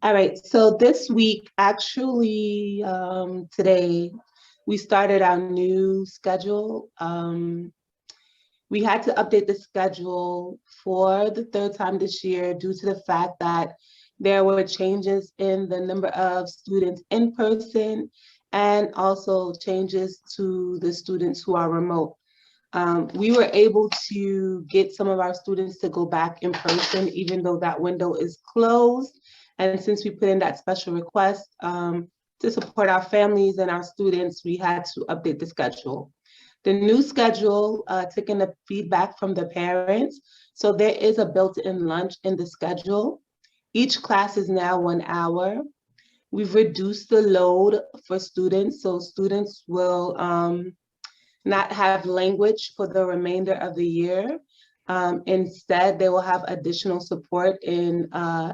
All right, so this week, actually, today, we started our new schedule. We had to update the schedule for the third time this year due to the fact that there were changes in the number of students in person and also changes to the students who are remote. We were able to get some of our students to go back in person, even though that window is closed. And since we put in that special request to support our families and our students, we had to update the schedule. The new schedule took in the feedback from the parents. So there is a built-in lunch in the schedule. Each class is now 1 hour. We've reduced the load for students. So students will not have language for the remainder of the year. Instead, they will have additional support in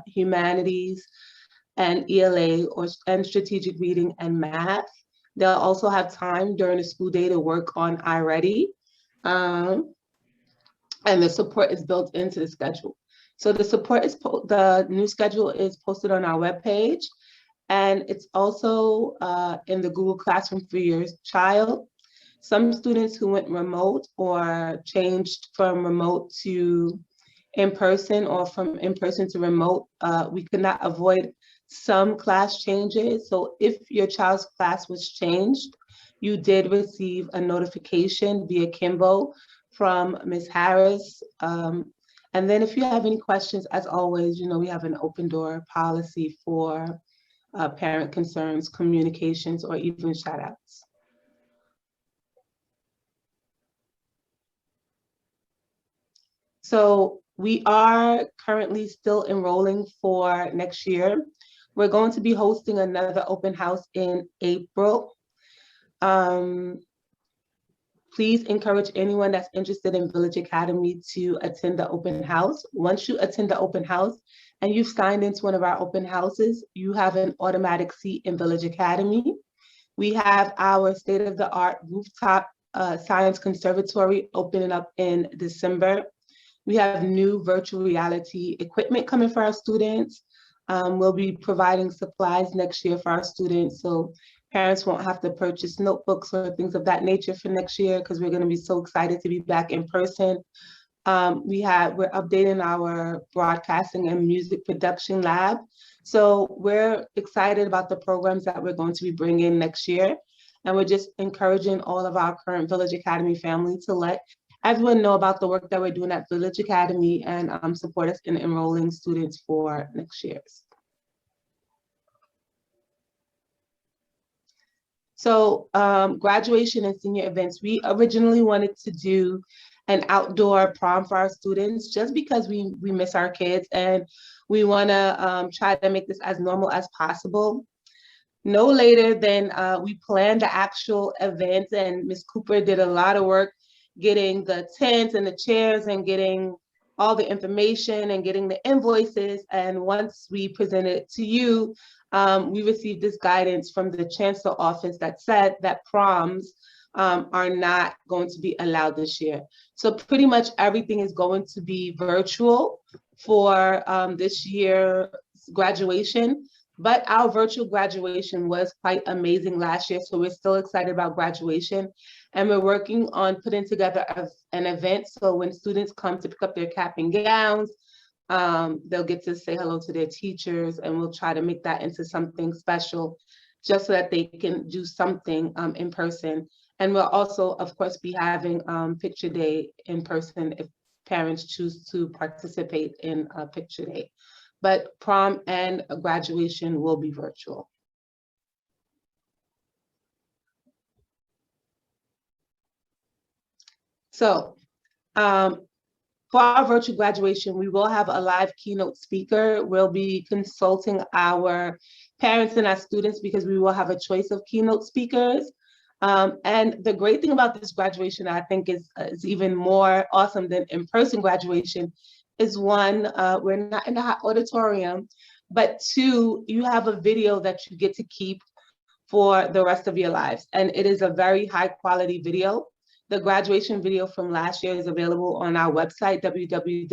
humanities and ELA and strategic reading and math. They'll also have time during the school day to work on iReady. And the support is built into the schedule. So the new schedule is posted on our webpage, and it's also in the Google Classroom for your child. Some students who went remote or changed from remote to in-person or from in-person to remote, we could not avoid some class changes. So if your child's class was changed, you did receive a notification via Kimbo from Ms. Harris. And then if you have any questions, as always, we have an open door policy for parent concerns, communications, or even shout outs. So we are currently still enrolling for next year. We're going to be hosting another open house in April. Please encourage anyone that's interested in Village Academy to attend the open house. Once you attend the open house and you've signed into one of our open houses, you have an automatic seat in Village Academy. We have our state-of-the-art rooftop science conservatory opening up in December. We have new virtual reality equipment coming for our students. We'll be providing supplies next year for our students, so parents won't have to purchase notebooks or things of that nature for next year because we're going to be so excited to be back in person. We're updating our broadcasting and music production lab. So we're excited about the programs that we're going to be bringing next year. And we're just encouraging all of our current Village Academy family to let everyone know about the work that we're doing at Village Academy and support us in enrolling students for next year's. So graduation and senior events, we originally wanted to do an outdoor prom for our students just because we miss our kids and we want to try to make this as normal as possible. No later than we planned the actual event, and Ms. Cooper did a lot of work getting the tents and the chairs and getting all the information and getting the invoices. And once we presented it to you, we received this guidance from the Chancellor Office that said that proms are not going to be allowed this year. So pretty much everything is going to be virtual for this year's graduation. But our virtual graduation was quite amazing last year, so we're still excited about graduation. And we're working on putting together an event, so when students come to pick up their cap and gowns, they'll get to say hello to their teachers, and we'll try to make that into something special just so that they can do something in person. And we'll also, of course, be having picture day in person if parents choose to participate in picture day. But prom and graduation will be virtual. So for our virtual graduation, we will have a live keynote speaker. We'll be consulting our parents and our students because we will have a choice of keynote speakers. And the great thing about this graduation, I think is even more awesome than in-person graduation, is one, we're not in the auditorium, but two, you have a video that you get to keep for the rest of your lives. And it is a very high quality video. The graduation video from last year is available on our website, www.vanyc.org.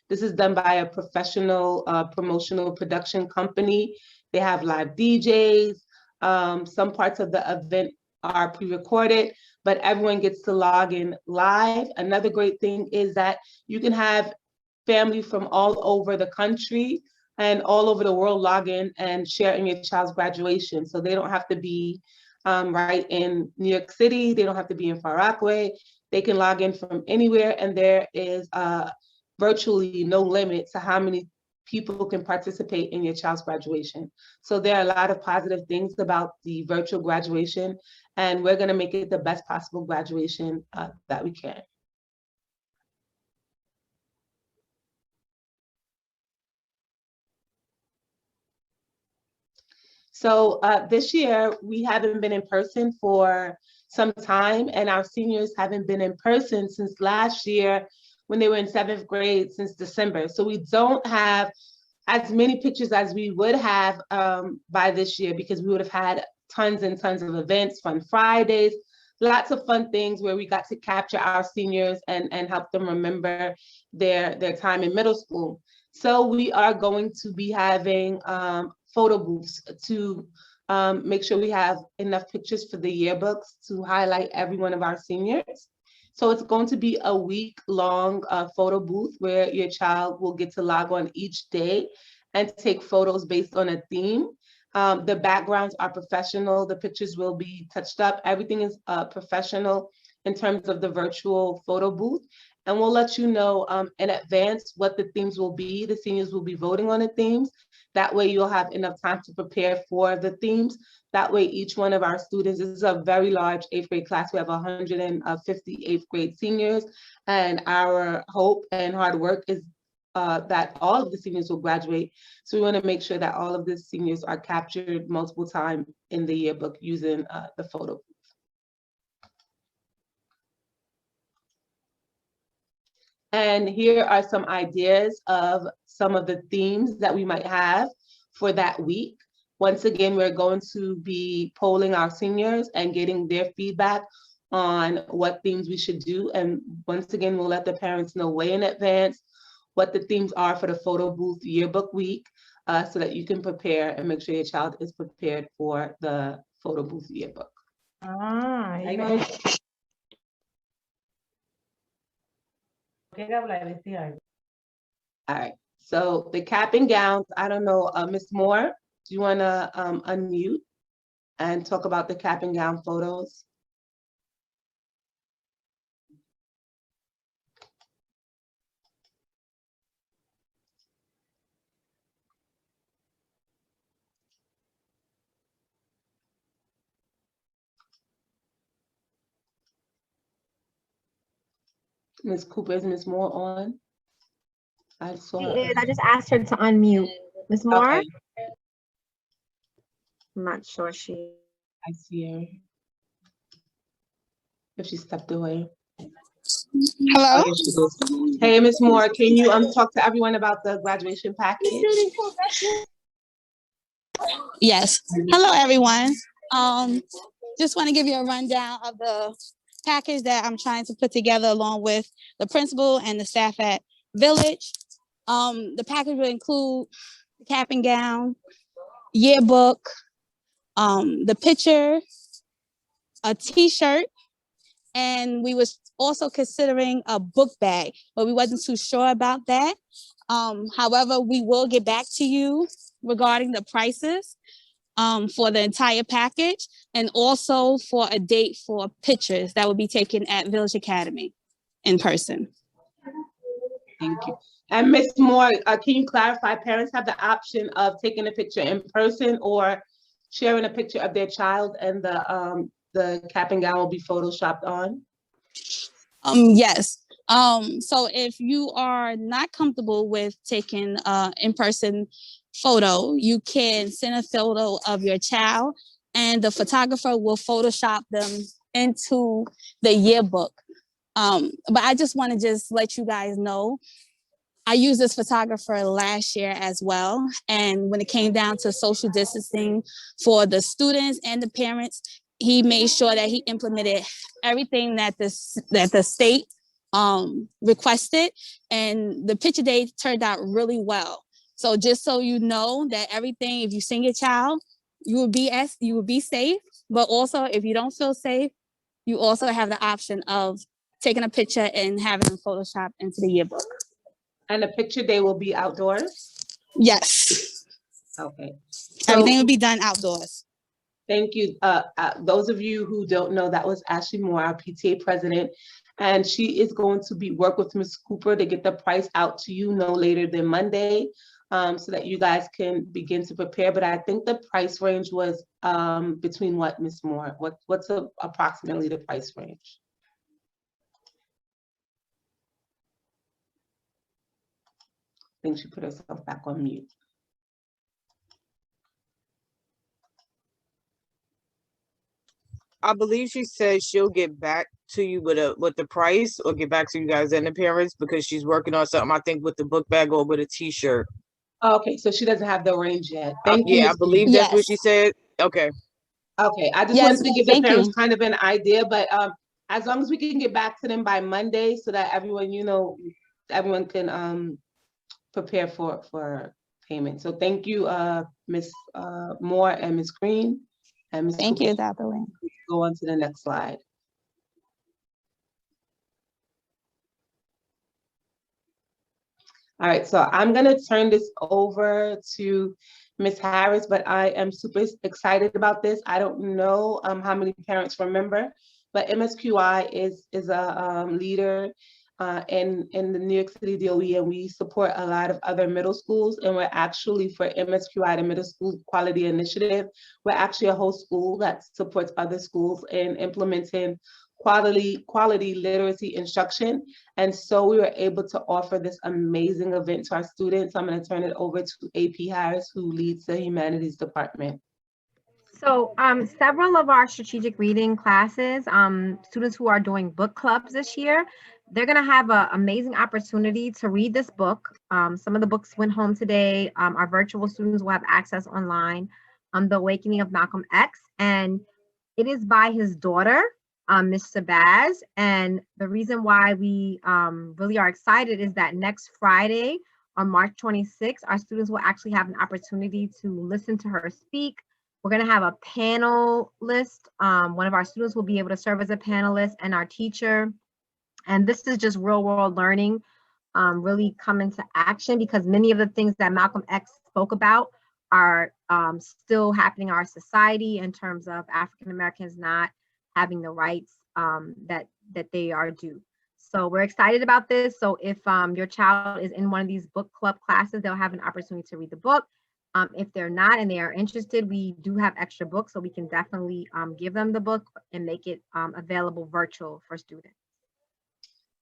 This is done by a professional promotional production company. They have live DJs. Some parts of the event are pre-recorded, but everyone gets to log in live. Another great thing is that you can have family from all over the country and all over the world log in and share in your child's graduation. So they don't have to be right in New York City. They don't have to be in Far Rockaway. They can log in from anywhere, and there is virtually no limit to how many people can participate in your child's graduation. So there are a lot of positive things about the virtual graduation, and we're going to make it the best possible graduation that we can. So this year, we haven't been in person for some time, and our seniors haven't been in person since last year when they were in 7th grade, since December. So we don't have as many pictures as we would have by this year, because we would have had tons and tons of events, fun Fridays, lots of fun things where we got to capture our seniors and help them remember their time in middle school. So we are going to be having photo booths to make sure we have enough pictures for the yearbooks to highlight every one of our seniors. So it's going to be a week-long photo booth where your child will get to log on each day and take photos based on a theme. The backgrounds are professional. The pictures will be touched up. Everything is professional in terms of the virtual photo booth. And we'll let you know in advance what the themes will be. The seniors will be voting on the themes. That way you'll have enough time to prepare for the themes. That way each one of our students, this is a very large 8th grade class. We have 150 8th grade seniors, and our hope and hard work is that all of the seniors will graduate. So we want to make sure that all of the seniors are captured multiple times in the yearbook using the photo booth. And here are some ideas of some of the themes that we might have for that week. Once again, we're going to be polling our seniors and getting their feedback on what themes we should do. And once again, we'll let the parents know way in advance what the themes are for the photo booth yearbook week, so that you can prepare and make sure your child is prepared for the photo booth yearbook. Ah, all right, so the cap and gowns, I don't know, Ms. Moore, do you want to unmute and talk about the cap and gown photos? Ms. Cooper, is Ms. Moore on? I saw her. I just asked her to unmute. Ms. Moore? Okay. I'm not sure she. I see her. If she stepped away. Hello. Oh, hey, Ms. Moore, can you talk to everyone about the graduation package? Yes. Hello, everyone. Just want to give you a rundown of the package that I'm trying to put together along with the principal and the staff at Village. The package will include the cap and gown, yearbook, the picture, a t-shirt, and we was also considering a book bag, but we wasn't too sure about that. However, we will get back to you regarding the prices for the entire package, and also for a date for pictures that will be taken at Village Academy in person. Thank you. And Ms. Moore, can you clarify, parents have the option of taking a picture in person or sharing a picture of their child, and the cap and gown will be photoshopped on? Yes. So if you are not comfortable with taking in-person photo, you can send a photo of your child and the photographer will Photoshop them into the yearbook. But I just want to let you guys know, I used this photographer last year as well. And when it came down to social distancing for the students and the parents, he made sure that he implemented everything that the state requested, and the picture day turned out really well. So just so you know that everything, if you send your child, you will be safe. But also, if you don't feel safe, you also have the option of taking a picture and having them Photoshop into the yearbook. And the picture day will be outdoors? Yes. Okay. Everything will be done outdoors. Thank you. Those of you who don't know, that was Ashley Moore, our PTA president, and she is going to work with Ms. Cooper to get the price out to you no later than Monday, so that you guys can begin to prepare. But I think the price range was between what, Ms. Moore? What's approximately the price range? I think she put herself back on mute. I believe she said she'll get back to you with the price, or get back to you guys and the parents, because she's working on something, I think, with the book bag or with a t-shirt. Okay, so she doesn't have the range yet. Thank you. Yeah, I Ms. believe that's what she said. Okay. Okay, I just Yes, wanted to give the thank parents you. kind of an idea, but as long as we can get back to them by Monday so that everyone, everyone can prepare for payment. So thank you, Ms. Moore and Ms. Green. And Ms. Thank Cooper. you, Dr. Lynn. Go on to the next slide. All right, so I'm gonna turn this over to Ms. Harris, but I am super excited about this. I don't know how many parents remember, but MSQI is a leader in the New York City DOE, and we support a lot of other middle schools. And we're actually, for MSQI, the Middle School Quality Initiative, we're actually a whole school that supports other schools in implementing quality literacy instruction. And so we were able to offer this amazing event to our students. I'm going to turn it over to AP Harris, who leads the humanities department. So several of our strategic reading classes, students who are doing book clubs this year, they're going to have an amazing opportunity to read this book. Some of the books went home today. Our virtual students will have access online. The Awakening of Malcolm X, and it is by his daughter, Miss Sabaz. And the reason why we really are excited is that next Friday, on March 26th, our students will actually have an opportunity to listen to her speak. We're going to have a panel list. One of our students will be able to serve as a panelist, and our teacher. And this is just real world learning really come into action, because many of the things that Malcolm X spoke about are still happening in our society in terms of African Americans not having the rights that they are due. So we're excited about this. So if your child is in one of these book club classes, they'll have an opportunity to read the book. If they're not and they are interested, we do have extra books, so we can definitely give them the book and make it available virtual for students.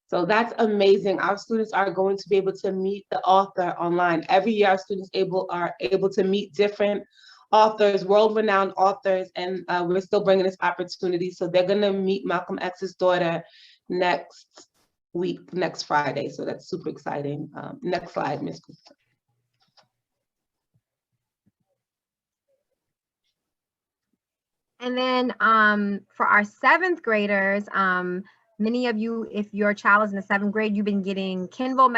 So that's amazing. Our students are going to be able to meet the author online. Every year, our students are able to meet different authors, world-renowned authors, and we're still bringing this opportunity. So they're going to meet Malcolm X's daughter next week, next Friday. So that's super exciting. Next slide, Ms. Cooper. And then for our 7th graders, many of you, if your child is in the 7th grade, you've been getting Kinvo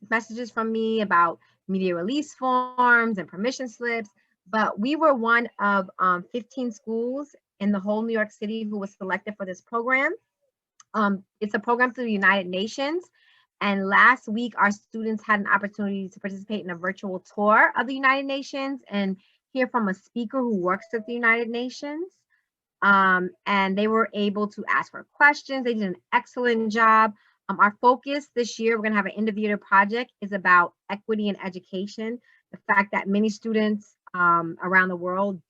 messages from me about media release forms and permission slips. But we were one of 15 schools in the whole New York City who was selected for this program. It's a program through the United Nations. And last week, our students had an opportunity to participate in a virtual tour of the United Nations and hear from a speaker who works at the United Nations. And they were able to ask for questions. They did an excellent job. Our focus this year, we're going to have an end of year project, is about equity in education. The fact that many students around the world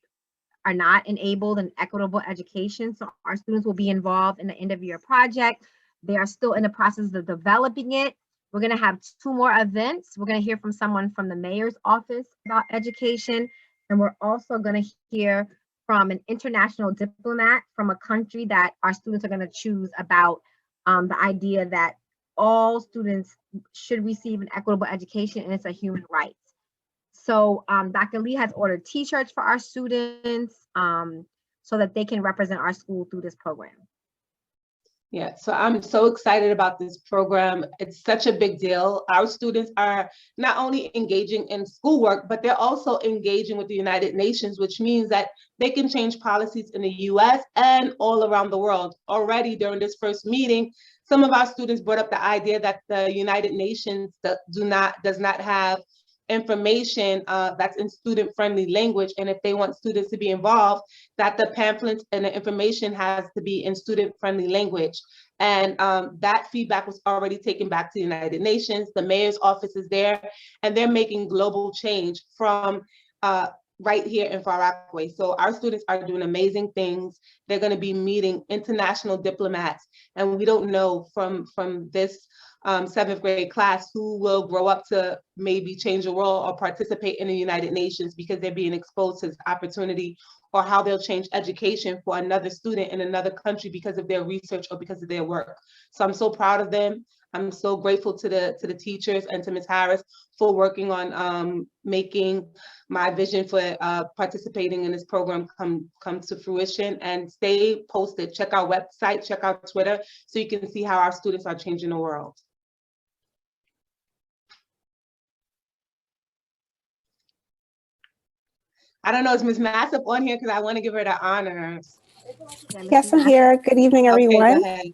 are not enabled in equitable education. So our students will be involved in the end of year project. They are still in the process of developing it. We're going to have 2 more events. We're going to hear from someone from the mayor's office about education. And we're also going to hear from an international diplomat from a country that our students are going to choose about the idea that all students should receive an equitable education and it's a human right. So Dr. Lee has ordered t-shirts for our students. so that they can represent our school through this program. Yeah, so I'm so excited about this program. It's such a big deal. Our students are not only engaging in schoolwork, but they're also engaging with the United Nations, which means that they can change policies in the US and all around the world. Already during this first meeting, some of our students brought up the idea that the United Nations does not have information that's in student-friendly language, and if they want students to be involved, that the pamphlets and the information has to be in student-friendly language. And that feedback was already taken back to the United Nations. The mayor's office is there, and they're making global change from right here in Far Rockaway. So our students are doing amazing things. They're going to be meeting international diplomats, and we don't know from this seventh grade class who will grow up to maybe change the world or participate in the United Nations, because they're being exposed to this opportunity, or how they'll change education for another student in another country because of their research or because of their work. So I'm so proud of them. I'm so grateful to the teachers and to Ms. Harris for working on making my vision for participating in this program come to fruition. And stay posted. Check our website, check our Twitter, so you can see how our students are changing the world. I don't know, is Ms. Massip on here? Because I want to give her the honors. Yes, I'm here. Good evening, everyone. Okay,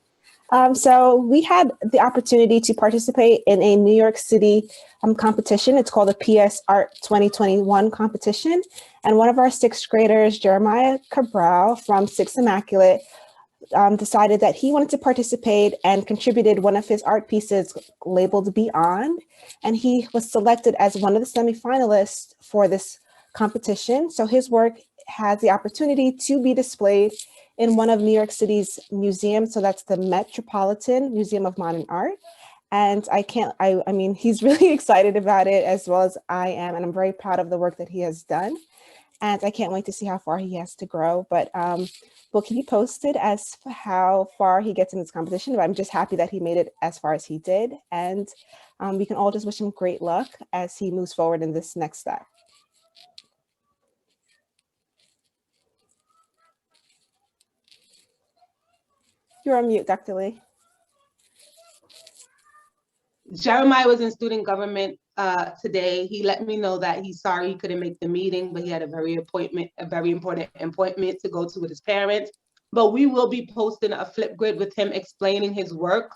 go ahead. So we had the opportunity to participate in a New York City competition. It's called the PS Art 2021 competition. And one of our sixth graders, Jeremiah Cabral from Sixth Immaculate, decided that he wanted to participate and contributed one of his art pieces labeled Beyond. And he was selected as one of the semifinalists for this competition. So his work has the opportunity to be displayed in one of New York City's museums. So that's the Metropolitan Museum of Modern Art. And I mean, he's really excited about it, as well as I am. And I'm very proud of the work that he has done. And I can't wait to see how far he has to grow. But we'll keep you posted as to how far he gets in this competition. But I'm just happy that he made it as far as he did. And we can all just wish him great luck as he moves forward in this next step. You're on mute, Dr. Lee. Jeremiah was in student government today. He let me know that he's sorry he couldn't make the meeting, but he had a very important appointment to go to with his parents. But we will be posting a Flipgrid with him explaining his work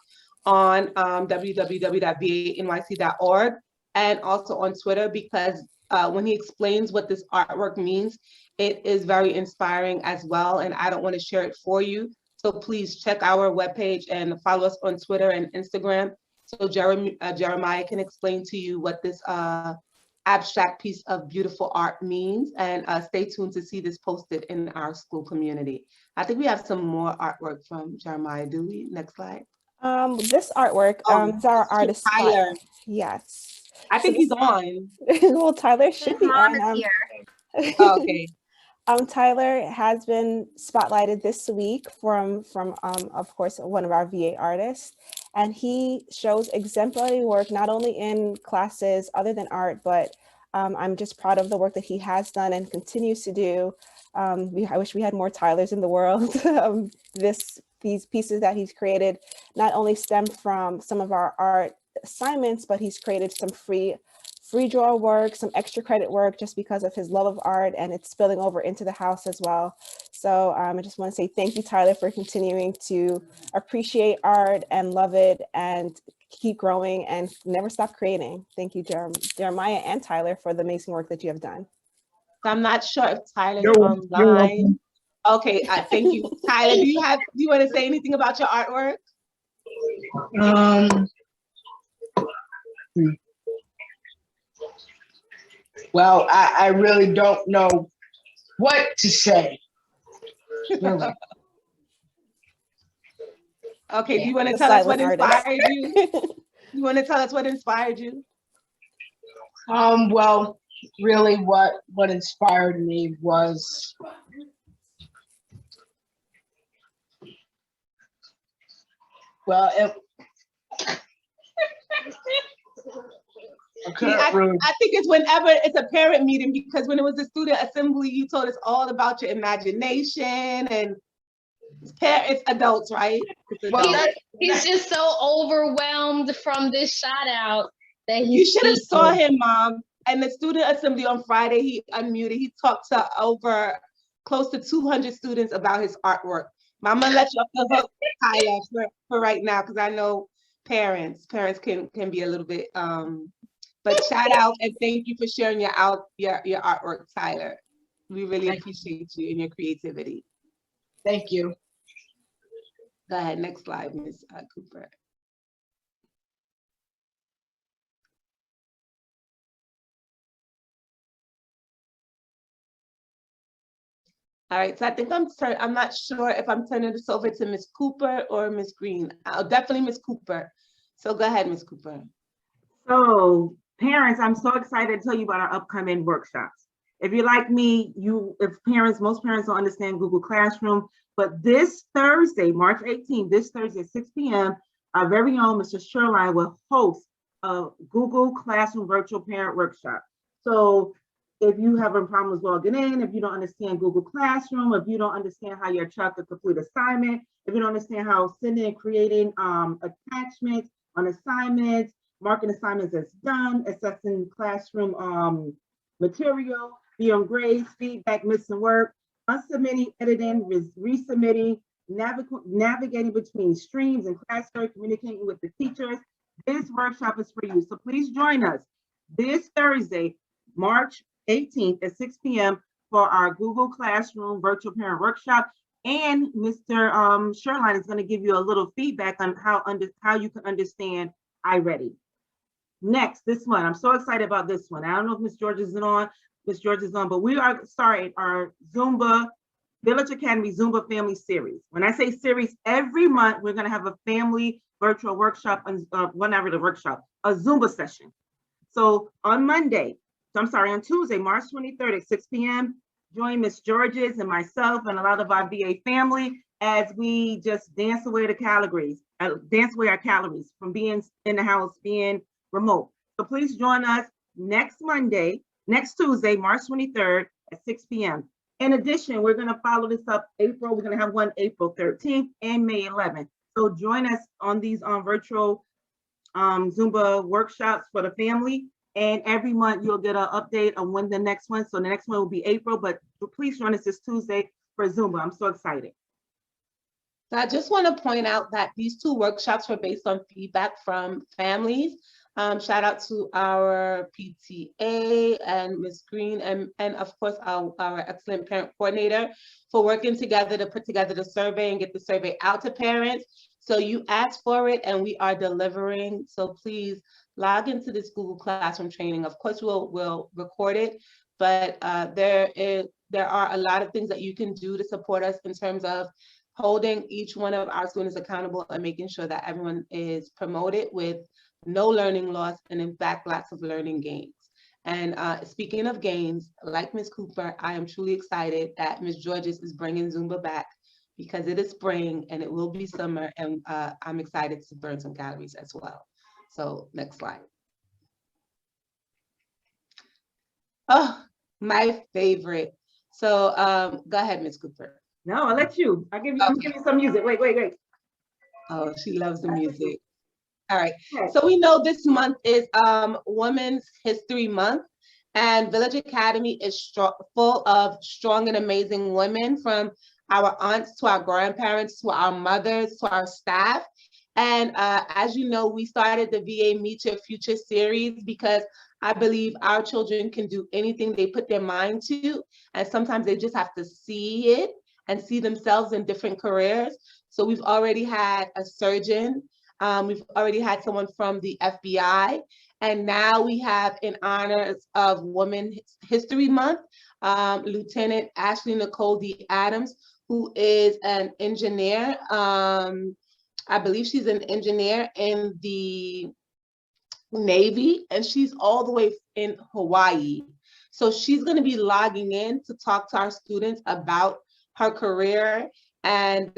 on www.vanyc.org and also on Twitter, because when he explains what this artwork means, it is very inspiring as well. And I don't want to share it for you. So please check our webpage and follow us on Twitter and Instagram, so Jeremiah can explain to you what this abstract piece of beautiful art means. And stay tuned to see this posted in our school community. I think we have some more artwork from Jeremiah, do we? Next slide. This artwork is our artist, Tyler. Yes. I think he's on. Well, Tyler should His be mom on. is here. Oh, okay. Tyler has been spotlighted this week from of course, one of our VA artists, and he shows exemplary work not only in classes other than art, but I'm just proud of the work that he has done and continues to do. I wish we had more Tylers in the world. These pieces that he's created not only stem from some of our art assignments, but he's created some free draw work, some extra credit work, just because of his love of art, and it's spilling over into the house as well. So I just want to say thank you, Tyler, for continuing to appreciate art and love it and keep growing and never stop creating. Thank you, Jeremiah and Tyler, for the amazing work that you have done. I'm not sure if Tyler's online. Okay, thank you. Tyler, do you want to say anything about your artwork? Well, I really don't know what to say. Okay, do you want to tell us what inspired you? You want to tell us what inspired you? Well, really what inspired me was I think it's whenever it's a parent meeting, because when it was a student assembly, you told us all about your imagination, and it's adults, right? It's Well, adults. He's just so overwhelmed from this shout out that You he's should have saw him, Mom. And the student assembly on Friday, he unmuted. He talked to over close to 200 students about his artwork. I'm gonna let you off the hook, Tyler, for right now, because I know parents can be a little bit. But shout out and thank you for sharing your artwork, Tyler. We really appreciate you and your creativity. Thank you. Go ahead, next slide, Ms. Cooper. All right, so I think I'm not sure if I'm turning this over to Ms. Cooper or Ms. Green. Definitely Ms. Cooper. So go ahead, Ms. Cooper. So parents, I'm so excited to tell you about our upcoming workshops. If you're like me, most parents don't understand Google Classroom, but this Thursday, March 18th, this Thursday at 6 p.m., our very own Mr. Sherline will host a Google Classroom virtual parent workshop. So if you have a problem with logging in, if you don't understand Google Classroom, if you don't understand how your child could complete assignment, if you don't understand how sending and creating attachments on assignments, marking assignments as done, assessing classroom material, be on grades, feedback, missing work, unsubmitting, editing, resubmitting, navigating between streams and classwork, communicating with the teachers. This workshop is for you. So please join us this Thursday, March 18th at 6 p.m. for our Google Classroom virtual parent workshop. And Mr. Sherline is going to give you a little feedback on how you can understand iReady. Next, this one, I'm so excited about this one. I don't know if Miss George is on, but we are starting our Zumba Village Academy Zumba Family Series. When I say series, every month we're going to have a family virtual workshop, a Zumba session. So on Tuesday, March 23rd at 6 p.m., join Miss Georges and myself and a lot of our VA family as we just dance away our calories from being in the house, being remote. So please join us next Tuesday, March 23rd at 6 p.m. In addition, we're going to follow this up April. We're going to have one April 13th and May 11th. So join us on these virtual Zumba workshops for the family. And every month you'll get an update on when the next one. So the next one will be April, but please join us this Tuesday for Zumba. I'm so excited. So I just want to point out that these two workshops were based on feedback from families. Shout out to our PTA and Ms. Green and of course our excellent parent coordinator for working together to put together the survey and get the survey out to parents. So you asked for it and we are delivering. So please log into this Google Classroom training. Of course, we'll record it, but there are a lot of things that you can do to support us in terms of holding each one of our students accountable and making sure that everyone is promoted with no learning loss and in fact, lots of learning gains. And speaking of gains, like Ms. Cooper, I am truly excited that Ms. Georges is bringing Zumba back because it is spring and it will be summer and I'm excited to burn some calories as well. So next slide. Oh, my favorite. So go ahead, Ms. Cooper. No, I'll let you. I'm gonna give you some music. Wait. Oh, she loves the music. All right. So we know this month is Women's History Month, and Village Academy is full of strong and amazing women, from our aunts to our grandparents to our mothers to our staff. And as you know, we started the VA Meet Your Future series because I believe our children can do anything they put their mind to, and sometimes they just have to see it and see themselves in different careers. So we've already had a surgeon, we've already had someone from the FBI, and now we have, in honor of Women's History Month, Lieutenant Ashley Nicole D. Adams, who is an engineer. I believe she's an engineer in the Navy, and she's all the way in Hawaii. So she's going to be logging in to talk to our students about her career and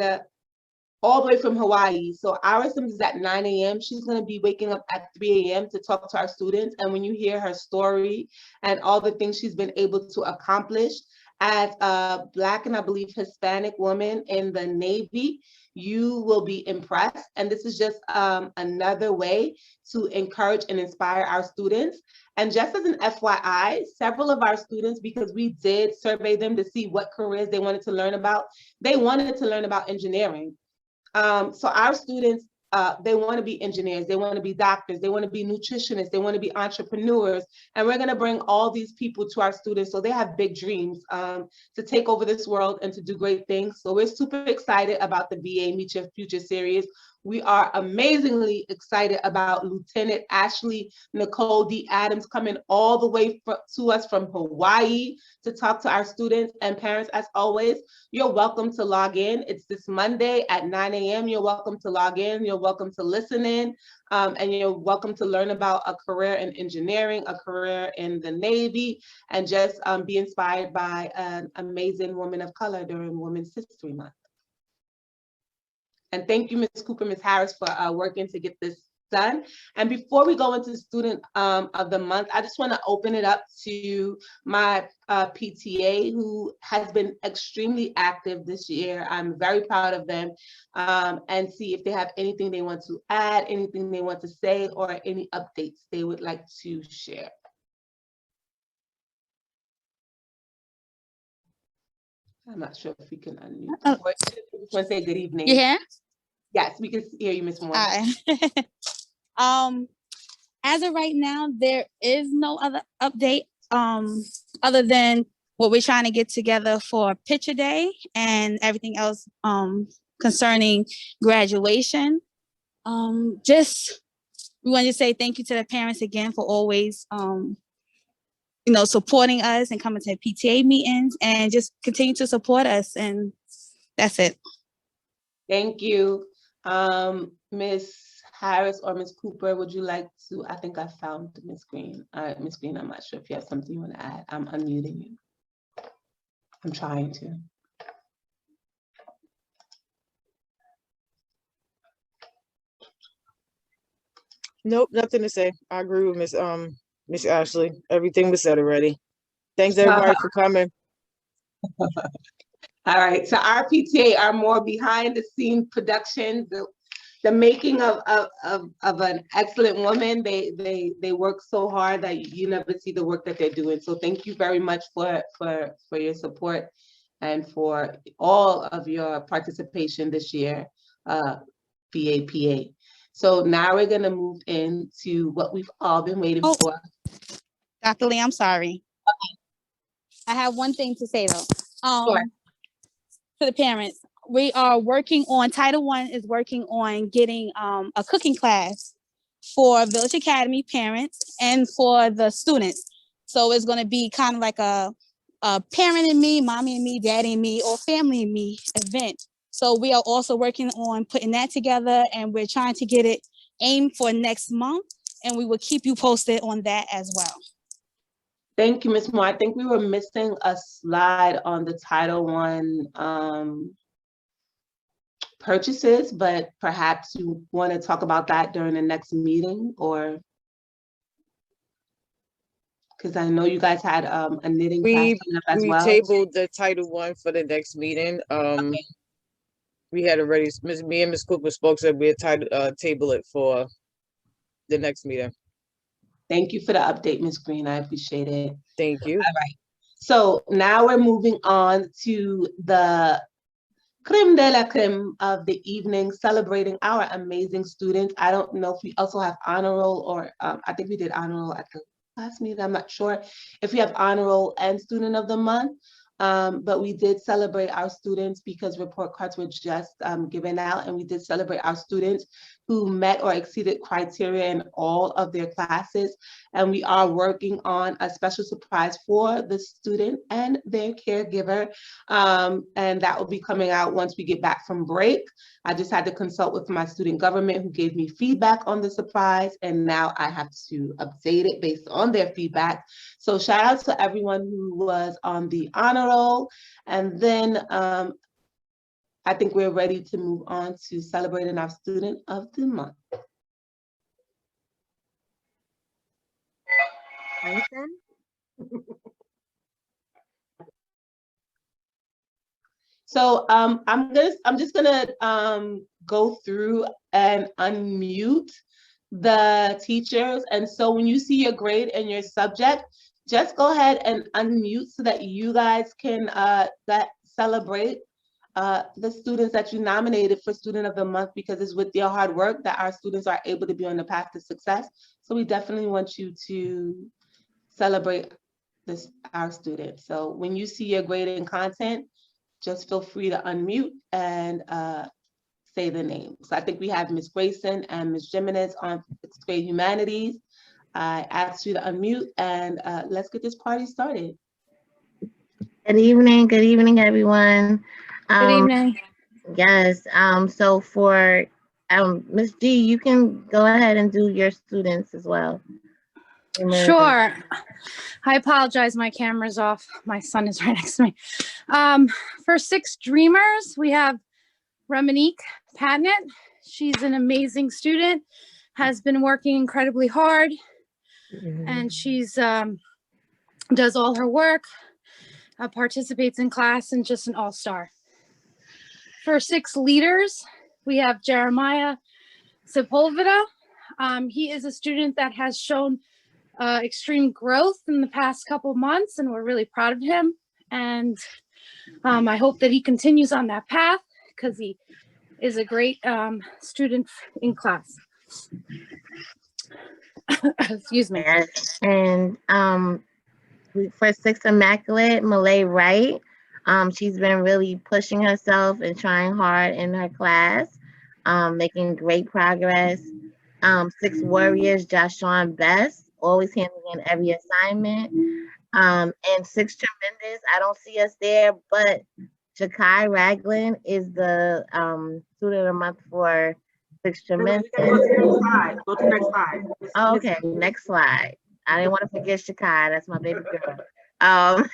all the way from Hawaii. So our assembly is at 9 a.m. She's going to be waking up at 3 a.m. to talk to our students. And when you hear her story and all the things she's been able to accomplish as a Black and I believe Hispanic woman in the Navy, you will be impressed. And this is just another way to encourage and inspire our students. And just as an FYI, several of our students, because we did survey them to see what careers they wanted to learn about, they wanted to learn about engineering. So our students, they want to be engineers, they want to be doctors, they want to be nutritionists, they want to be entrepreneurs. And we're going to bring all these people to our students so they have big dreams to take over this world and to do great things. So we're super excited about the VA Meet Your Future series. We are amazingly excited about Lieutenant Ashley Nicole D. Adams coming all the way to us from Hawaii to talk to our students and parents. As always, you're welcome to log in. It's this Monday at 9 a.m. You're welcome to log in. You're welcome to listen in, and you're welcome to learn about a career in engineering, a career in the Navy, and just be inspired by an amazing woman of color during Women's History Month. And thank you, Ms. Cooper, Ms. Harris, for working to get this done. And before we go into Student of the Month, I just want to open it up to my PTA, who has been extremely active this year. I'm very proud of them, and see if they have anything they want to add, anything they want to say, or any updates they would like to share. I'm not sure if we can unmute. I just want to say good evening. You here? Yes, we can hear you, Ms. Moore. Hi. As of right now, there is no other update other than what we're trying to get together for picture day and everything else concerning graduation. Just we want to say thank you to the parents again for always supporting us and coming to PTA meetings, and just continue to support us, and that's it. Thank you. Ms. Harris or Ms. Cooper, would you like to? I think I found Ms. Green. Ms. Green, I'm not sure if you have something you want to add. I'm unmuting you. I'm trying to. Nope, nothing to say. I agree with Miss Ashley. Everything was said already. Thanks everybody for coming. All right, so our PTA are more behind the scene production, the making of an excellent woman. They work so hard that you never see the work that they're doing. So thank you very much for your support and for all of your participation this year, PAPA. So now we're gonna move into what we've all been waiting for. Dr. Lee, I'm sorry. I have one thing to say though. Sure. To the parents, we are working on, Title I is working on getting a cooking class for Village Academy parents and for the students. So it's going to be kind of like a parent and me, mommy and me, daddy and me, or family and me event. So we are also working on putting that together, and we're trying to get it aimed for next month, and we will keep you posted on that as well. Thank you, Ms. Moore. I think we were missing a slide on the Title I purchases, but perhaps you want to talk about that during the next meeting, or because I know you guys had a knitting class coming up as well. We tabled the Title I for the next meeting. Okay. We had already, me and Ms. Cooper spoke, so we had table it for the next meeting. Thank you for the update, Ms. Green. I appreciate it. Thank you. All right. So now we're moving on to the creme de la creme of the evening, celebrating our amazing students. I don't know if we also have honor roll, or I think we did honor roll at the last meeting. I'm not sure if we have honor roll and student of the month. But we did celebrate our students because report cards were just given out, and we did celebrate our students who met or exceeded criteria in all of their classes. And we are working on a special surprise for the student and their caregiver. And that will be coming out once we get back from break. I just had to consult with my student government, who gave me feedback on the surprise, and now I have to update it based on their feedback. So shout out to everyone who was on the honor roll. And then I think we're ready to move on to celebrating our Student of the Month. Anything? So I'm just gonna go through and unmute the teachers. And so when you see your grade and your subject, just go ahead and unmute so that you guys can celebrate the students that you nominated for Student of the Month, because it's with your hard work that our students are able to be on the path to success. So we definitely want you to celebrate our students. So when you see your grade and content, just feel free to unmute and say the names. So I think we have Ms. Grayson and Ms. Jimenez on 6th grade humanities. I asked you to unmute, and let's get this party started. Good evening, everyone. Good evening. Yes, so for Ms. G, you can go ahead and do your students as well. Sure. I apologize, my camera's off. My son is right next to me. For 6 Dreamers, we have Reminique Patnett. She's an amazing student, has been working incredibly hard, and she's does all her work, participates in class, and just an all-star. For 6 Leaders, we have Jeremiah Sepulveda. He is a student that has shown extreme growth in the past couple months, and we're really proud of him. And I hope that he continues on that path, because he is a great student in class. Excuse me. And for 6 Immaculate, Malay Wright, she's been really pushing herself and trying hard in her class, making great progress. 6 Warriors, Joshua Best, always handling every assignment. And 6 Tremendous, I don't see us there, but Jakai Ragland is the Student of the Month for 6 Tremendous. Go to the next slide. Oh, okay, next slide. I didn't want to forget Shakai. That's my baby girl.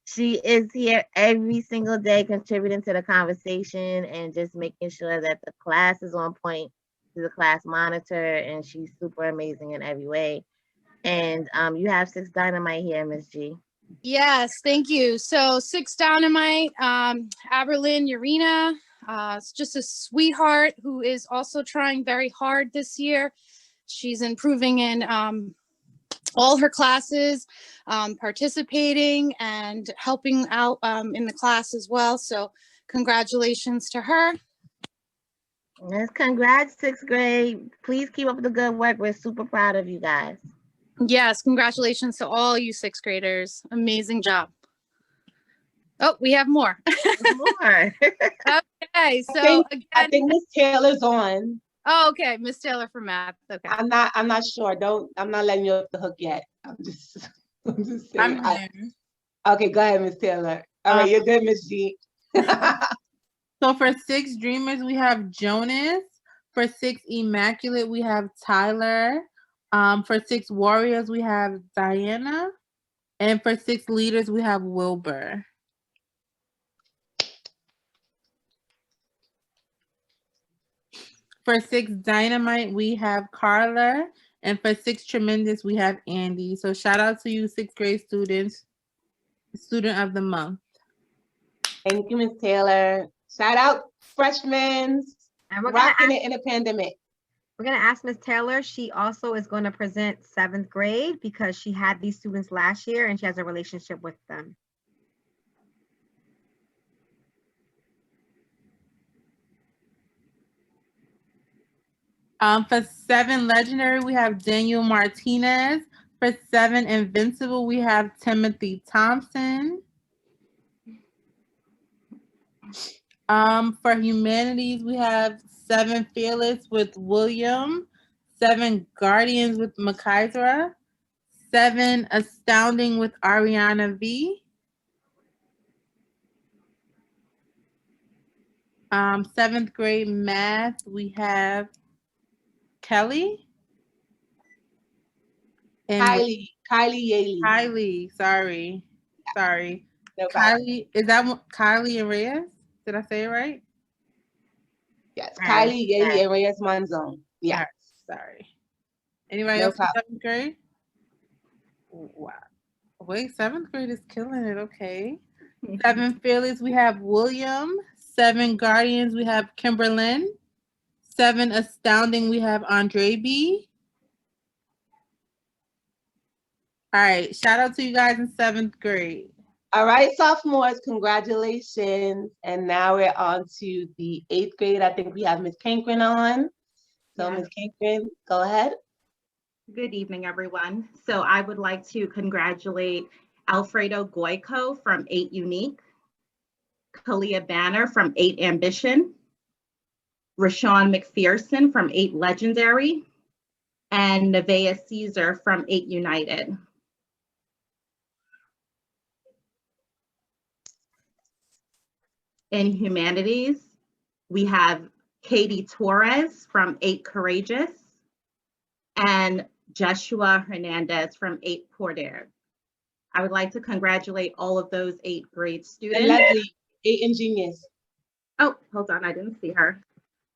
She is here every single day contributing to the conversation and just making sure that the class is on point. She's a class monitor, and she's super amazing in every way. And you have 6 Dynamite here, Ms. G. Yes, thank you. So 6 Dynamite, Aberlin Urena, is just a sweetheart who is also trying very hard this year. She's improving in all her classes, participating and helping out in the class as well. So congratulations to her. Yes, congrats, 6th grade. Please keep up the good work. We're super proud of you guys. Yes, congratulations to all you 6th graders. Amazing job. Oh, we have more. More. Okay, so I think Miss Taylor's on. Oh, okay, Miss Taylor for math. Okay. I'm not sure. I'm not letting you off the hook yet. I'm just saying. Okay, go ahead, Miss Taylor. All right, you're good, Miss G. So for 6 Dreamers, we have Jonas. For 6 Immaculate, we have Tyler. For 6 Warriors, we have Diana. And for 6 Leaders, we have Wilbur. For 6 Dynamite, we have Carla. And for 6 Tremendous, we have Andy. So shout out to you 6th grade students, Student of the Month. Thank you, Miss Taylor. Shout out freshmen, And we're rocking it in a pandemic. We're going to ask Ms. Taylor. She also is going to present 7th grade because she had these students last year and she has a relationship with them. For 7 Legendary, we have Daniel Martinez. For 7 Invincible, we have Timothy Thompson. For Humanities, we have 7 Fearless with William. 7 Guardians with Makizra. 7 Astounding with Ariana V. 7th grade math, we have Kelly. And Kylie Yaley. Kylie, sorry. No problem. Kylie, is that Kylie and Reyes? Did I say it right? Yes, All right. Kylie, Yali, and Reyes Monzon. Yeah. All right, sorry. Anybody No else in problem. 7th grade? Wow. Wait, 7th grade is killing it. Okay. 7 Fearless, we have William. 7 Guardians, we have Kimberlyn. 7 Astounding, we have Andre B. All right, shout out to you guys in 7th grade. All right, sophomores, congratulations. And now we're on to the 8th grade. I think we have Ms. Cankren on. So Yes. Ms. Cankren, go ahead. Good evening, everyone. So I would like to congratulate Alfredo Goico from 8 Unique, Kalia Banner from 8 Ambition, Rashawn McPherson from 8 Legendary, and Nevaeh Caesar from 8 United. In humanities, we have Katie Torres from 8 Courageous and Joshua Hernandez from 8 Porter. I would like to congratulate all of those 8th grade students. And Leslie, 8 Ingenious. Oh, hold on, I didn't see her.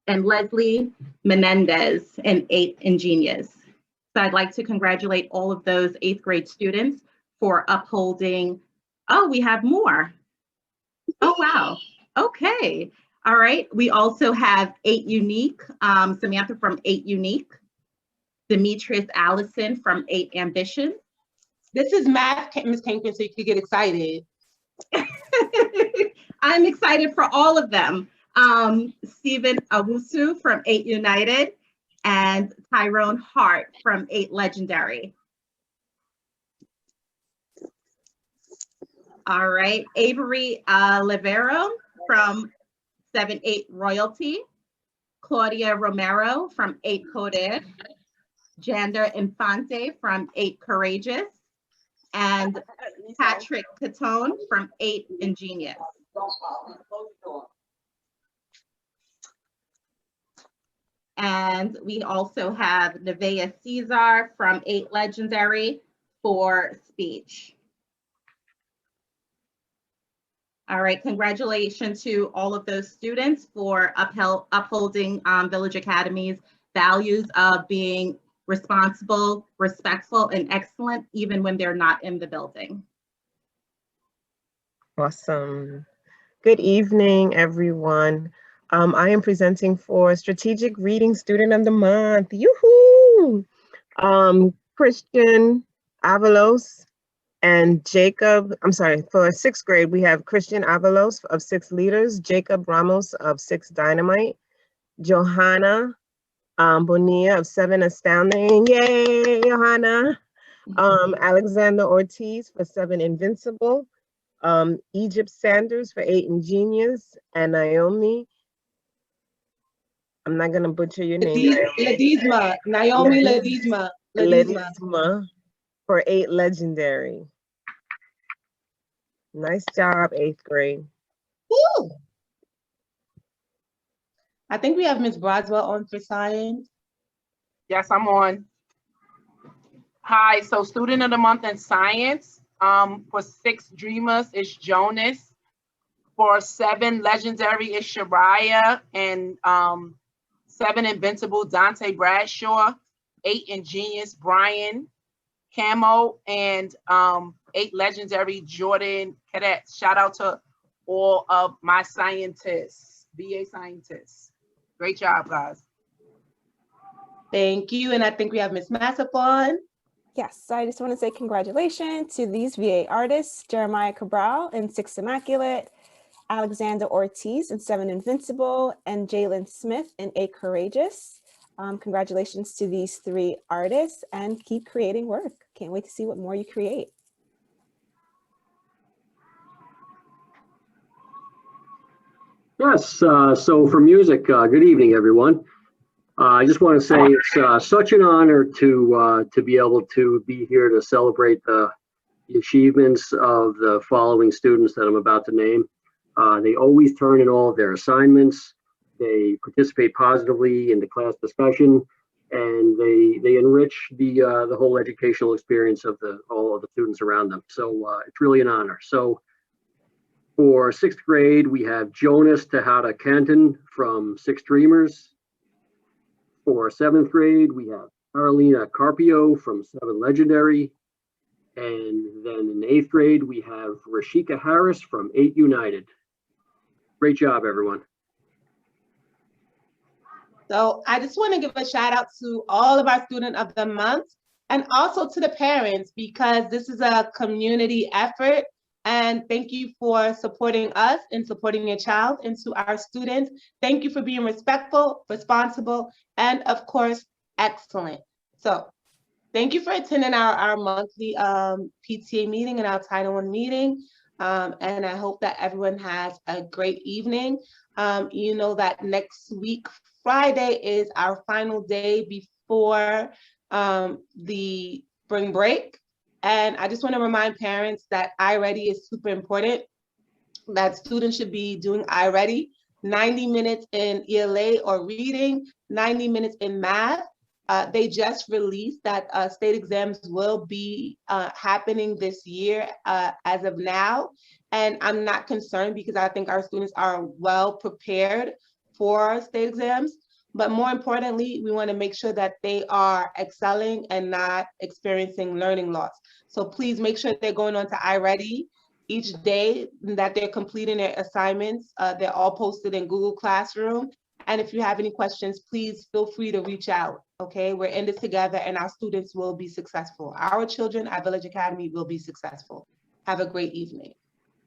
And Leslie Menendez in 8 Ingenious. So I'd like to congratulate all of those 8th grade students for upholding, oh, we have more. Oh, wow. Okay. All right. We also have 8 Unique, Samantha from 8 Unique, Demetrius Allison from 8 Ambition. This is math, Ms. Cankren, so you could get excited. I'm excited for all of them. Stephen Awusu from 8 United and Tyrone Hart from 8 Legendary. All right, Avery Livero from 7-8 Royalty, Claudia Romero from 8 Coded, Jander Infante from 8 Courageous, and Patrick Catone from 8 Ingenious. And we also have Nevaeh Caesar from 8 Legendary for speech. All right, congratulations to all of those students for upholding Village Academy's values of being responsible, respectful, and excellent, even when they're not in the building. Awesome. Good evening, everyone. I am presenting for Strategic Reading Student of the Month. Yoo-hoo! Christian Avalos and Jacob, I'm sorry, for 6th grade, we have Christian Avalos of 6 Leaders, Jacob Ramos of 6 Dynamite, Johanna Bonilla of 7 Astounding, yay, Johanna! Alexander Ortiz for 7 Invincible, Egypt Sanders for 8 Ingenious, and Naomi, I'm not gonna butcher your name. Naomi Ledesma for 8 Legendary. Nice job, 8th grade. Woo! I think we have Ms. Broswell on for science. Yes, I'm on. Hi, so Student of the Month in Science. For 6 Dreamers, it's Jonas. For 7 Legendary, it's Shariah. And 7 Invincible, Dante Bradshaw. 8 Ingenious, Brian Camo. And 8 Legendary, Jordan Cadets. Shout out to all of my scientists, VA scientists. Great job, guys. Thank you. And I think we have Ms. Massafon. Yes, I just want to say congratulations to these VA artists, Jeremiah Cabral in 6 Immaculate, Alexander Ortiz in 7 Invincible, and Jalen Smith in 8 Courageous. Congratulations to these 3 artists and keep creating work. Can't wait to see what more you create. Yes, so for music, good evening, everyone. I just want to say it's such an honor to be able to be here to celebrate the achievements of the following students that I'm about to name. They always turn in all of their assignments. They participate positively in the class discussion, and they enrich the whole educational experience of all of the students around them. So it's really an honor. So For 6th grade, we have Jonas Tejada Canton from 6 Dreamers. For 7th grade, we have Carolina Carpio from 7 Legendary. And then in 8th grade, we have Rashika Harris from 8 United. Great job, everyone. So I just want to give a shout out to all of our Student of the Month and also to the parents, because this is a community effort. And thank you for supporting us and supporting your child. And to our students, thank you for being respectful, responsible, and of course, excellent. So thank you for attending our monthly PTA meeting and our Title I meeting. And I hope that everyone has a great evening. You know that next week, Friday, is our final day before the spring break. And I just want to remind parents that iReady is super important, that students should be doing iReady, 90 minutes in ELA or reading, 90 minutes in math. They just released that state exams will be happening this year as of now. And I'm not concerned because I think our students are well prepared for state exams. But more importantly, we want to make sure that they are excelling and not experiencing learning loss. So please make sure they're going on to iReady each day, that they're completing their assignments. They're all posted in Google Classroom. And if you have any questions, please feel free to reach out, okay? We're in this together and our students will be successful. Our children at Village Academy will be successful. Have a great evening.